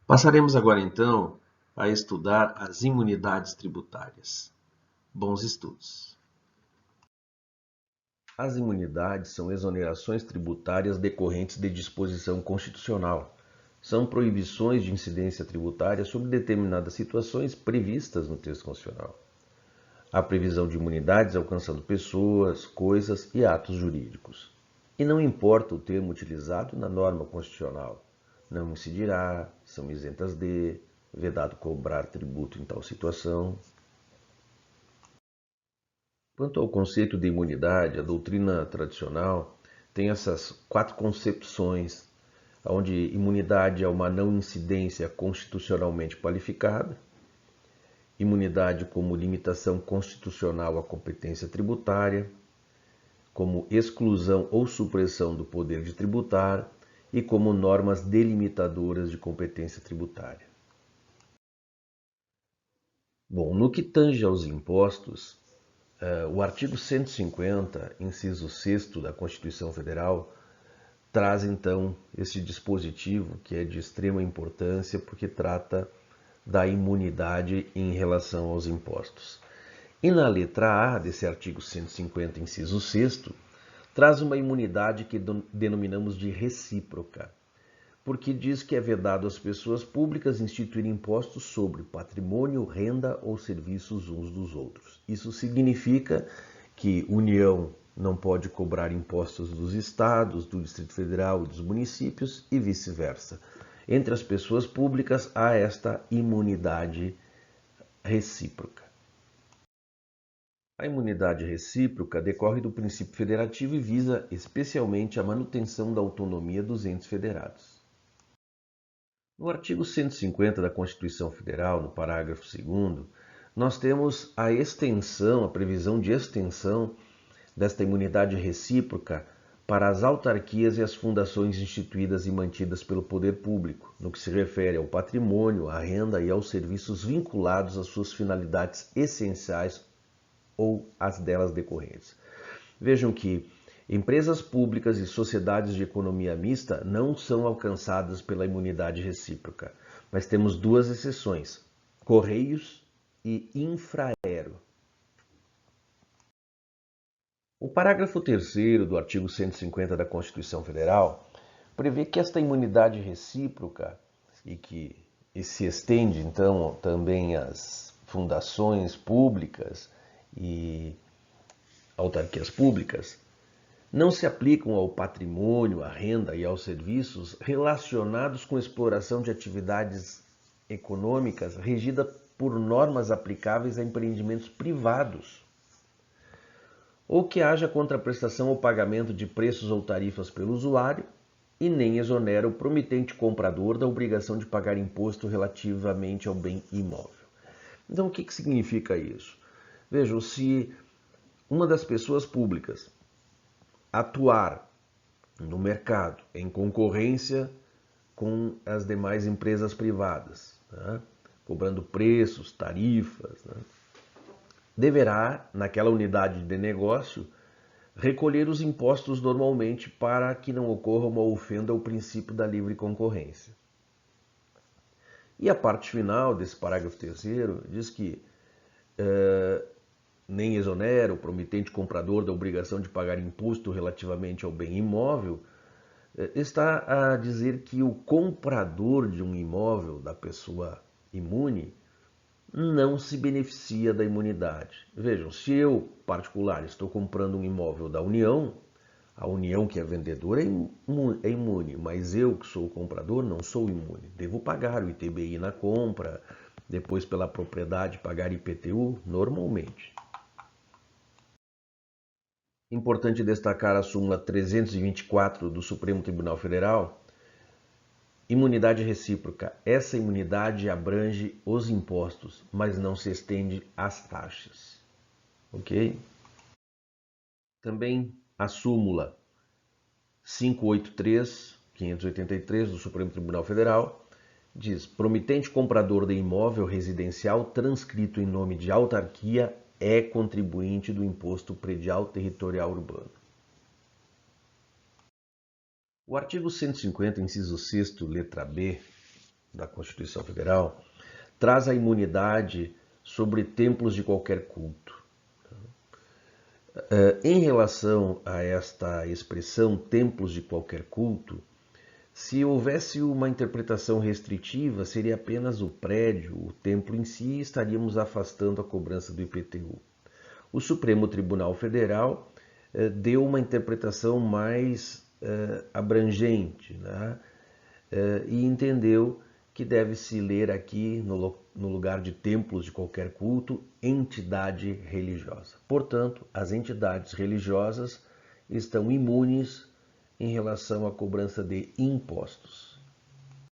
Passaremos agora então a estudar as imunidades tributárias. Bons estudos! As imunidades são exonerações tributárias decorrentes de disposição constitucional. São proibições de incidência tributária sobre determinadas situações previstas no texto constitucional. Há previsão de imunidades alcançando pessoas, coisas e atos jurídicos. E não importa o termo utilizado na norma constitucional. Não incidirá, são isentas de, vedado cobrar tributo em tal situação. Quanto ao conceito de imunidade, a doutrina tradicional tem essas 4 concepções, onde imunidade é uma não incidência constitucionalmente qualificada, imunidade como limitação constitucional à competência tributária, como exclusão ou supressão do poder de tributar e como normas delimitadoras de competência tributária. Bom, no que tange aos impostos, o artigo 150, inciso 6º da Constituição Federal, traz então esse dispositivo que é de extrema importância porque trata da imunidade em relação aos impostos. E na letra A desse artigo 150, inciso 6º, traz uma imunidade que denominamos de recíproca, porque diz que é vedado às pessoas públicas instituir impostos sobre patrimônio, renda ou serviços uns dos outros. Isso significa que União não pode cobrar impostos dos estados, do Distrito Federal e dos municípios e vice-versa. Entre as pessoas públicas há esta imunidade recíproca. A imunidade recíproca decorre do princípio federativo e visa especialmente a manutenção da autonomia dos entes federados. No artigo 150 da Constituição Federal, no parágrafo 2º, nós temos a previsão de extensão desta imunidade recíproca para as autarquias e as fundações instituídas e mantidas pelo poder público, no que se refere ao patrimônio, à renda e aos serviços vinculados às suas finalidades essenciais ou as delas decorrentes. Vejam que empresas públicas e sociedades de economia mista não são alcançadas pela imunidade recíproca, mas temos 2 exceções: Correios e Infraero. O parágrafo 3º do artigo 150 da Constituição Federal prevê que esta imunidade recíproca e se estende então também às fundações públicas e autarquias públicas, não se aplicam ao patrimônio, à renda e aos serviços relacionados com exploração de atividades econômicas regida por normas aplicáveis a empreendimentos privados, ou que haja contraprestação ou pagamento de preços ou tarifas pelo usuário, e nem exonera o promitente comprador da obrigação de pagar imposto relativamente ao bem imóvel. Então, o que significa isso? Vejam, se uma das pessoas públicas atuar no mercado em concorrência com as demais empresas privadas, né, cobrando preços, tarifas, né, deverá, naquela unidade de negócio, recolher os impostos normalmente para que não ocorra uma ofenda ao princípio da livre concorrência. E a parte final desse parágrafo 3º diz que nem exonera o promitente comprador da obrigação de pagar imposto relativamente ao bem imóvel, está a dizer que o comprador de um imóvel da pessoa imune não se beneficia da imunidade. Vejam, se eu, particular, estou comprando um imóvel da União, a União, que é vendedora, é imune, mas eu, que sou o comprador, não sou imune. Devo pagar o ITBI na compra, depois pela propriedade pagar IPTU, normalmente. Importante destacar a súmula 324 do Supremo Tribunal Federal. Imunidade recíproca. Essa imunidade abrange os impostos, mas não se estende às taxas. Ok? Também a súmula 583 do Supremo Tribunal Federal diz: promitente comprador de imóvel residencial transcrito em nome de autarquia é contribuinte do Imposto Predial Territorial Urbano. O artigo 150, inciso 6º, letra B, da Constituição Federal traz a imunidade sobre templos de qualquer culto. Em relação a esta expressão templos de qualquer culto, se houvesse uma interpretação restritiva, seria apenas o prédio, o templo em si, e estaríamos afastando a cobrança do IPTU. O Supremo Tribunal Federal deu uma interpretação mais abrangente, né? E entendeu que deve-se ler aqui, no lugar de templos de qualquer culto, entidade religiosa. Portanto, as entidades religiosas estão imunes em relação à cobrança de impostos.